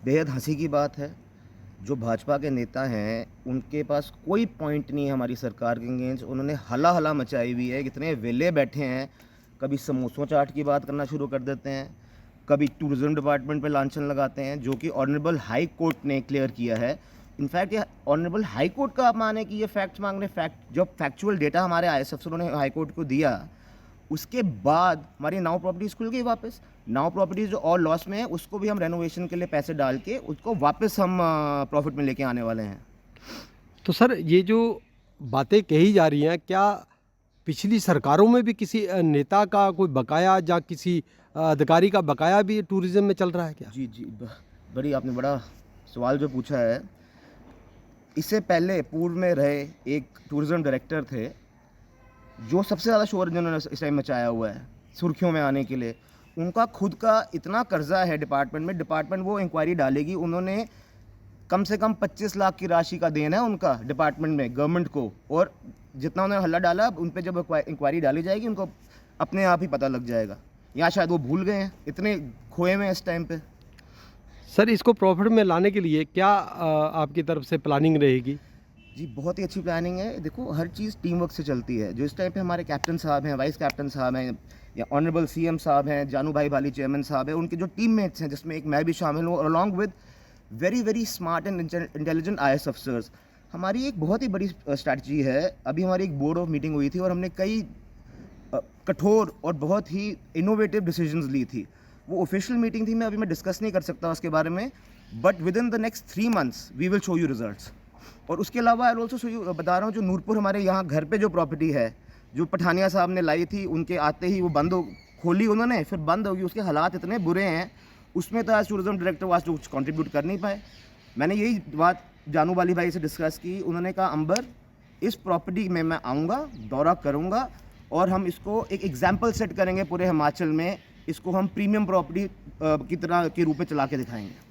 बेहद हँसी की बात है, जो भाजपा के नेता हैं, उनके पास कोई पॉइंट नहीं है हमारी सरकार के अगेंस्ट। उन्होंने हला-हला मचाई हुई है, इतने वेले बैठे हैं, कभी समोसों चाट की बात करना शुरू कर देते हैं, कभी टूरिज़्म डिपार्टमेंट पे लांछन लगाते हैं, जो कि ऑनरेबल हाई कोर्ट ने क्लियर किया है। इनफैक्ट ये ऑनरेबल हाई कोर्ट का आप माने कि ये फैक्ट्स मांग रहे, जब फैक्चुअल डेटा हमारे आईएएस अफसरों ने हाई कोर्ट को दिया, उसके बाद हमारी नाउ प्रॉपर्टीज़ खुल गई वापस। नाउ प्रॉपर्टीज़ जो और लॉस में है, उसको भी हम रेनोवेशन के लिए पैसे डाल के उसको वापस हम प्रॉफिट में लेके आने वाले हैं। तो सर ये जो बातें कही जा रही हैं, क्या पिछली सरकारों में भी किसी नेता का कोई बकाया या किसी अधिकारी का बकाया भी टूरिज्म में चल रहा है क्या? जी, जी। बड़ी आपने बड़ा सवाल जो पूछा है। इससे पहले पूर्व में रहे एक टूरिज़्म डायरेक्टर थे, जो सबसे ज़्यादा शोर जिन्होंने इस टाइम मचाया हुआ है, सुर्खियों में आने के लिए। उनका खुद का इतना कर्जा है डिपार्टमेंट वो इंक्वायरी डालेगी। उन्होंने कम से कम 25 लाख की राशि का देना है उनका डिपार्टमेंट में गवर्नमेंट को, और जितना उन्होंने हल्ला डाला, उन पे जब इंक्वायरी डाली जाएगी, उनको अपने आप ही पता लग जाएगा। या शायद वो भूल गए हैं, इतने खोए हुए हैं इस टाइम पे। सर इसको प्रॉफिट में लाने के लिए क्या आपकी तरफ से प्लानिंग रहेगी? जी, बहुत ही अच्छी प्लानिंग है। देखो, हर चीज़ टीम वर्क से चलती है। जो इस टाइम पे हमारे कैप्टन साहब हैं, वाइस कैप्टन साहब हैं, या ऑनरेबल सीएम साहब हैं, जानू भाई भाली चेयरमैन साहब हैं, उनके जो टीममेट्स हैं, जिसमें एक मैं भी शामिल हूँ, और along with very very smart and intelligent IAS officers, हमारी एक बहुत ही बड़ी स्ट्रैटेजी है। अभी हमारी एक बोर्ड ऑफ मीटिंग हुई थी और हमने कई कठोर और बहुत ही इनोवेटिव डिसीजंस ली थी। वो ऑफिशियल मीटिंग थी, मैं डिस्कस नहीं कर सकता उसके बारे में, but within the next 3 months we will show you results. और उसके अलावा आई ऑल्सो शो यू, बता रहा हूँ, जो नूरपुर हमारे यहाँ घर पे जो प्रॉपर्टी है, जो पठानिया साहब ने लाई थी, उनके आते ही वो खोली उन्होंने, फिर बंद होगी। उसके हालात इतने बुरे हैं, उसमें तो आज टूरिज्म डायरेक्टर वाज कुछ कंट्रीब्यूट कर नहीं पाए। मैंने यही बात जानू वाली भाई से डिस्कस की। उन्होंने कहा, अंबर, इस प्रॉपर्टी में मैं आऊँगा, दौरा करूँगा, और हम इसको एक एग्जाम्पल सेट करेंगे पूरे हिमाचल में। इसको हम प्रीमियम प्रॉपर्टी की तरह के रूप में चला के दिखाएंगे।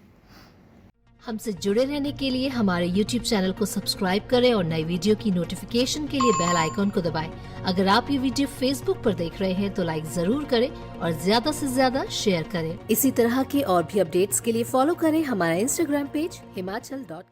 हमसे जुड़े रहने के लिए हमारे YouTube चैनल को सब्सक्राइब करें और नई वीडियो की नोटिफिकेशन के लिए बेल आइकॉन को दबाएं। अगर आप ये वीडियो Facebook पर देख रहे हैं तो लाइक जरूर करें और ज्यादा से ज्यादा शेयर करें। इसी तरह के और भी अपडेट्स के लिए फॉलो करें हमारा Instagram पेज himachal.ke।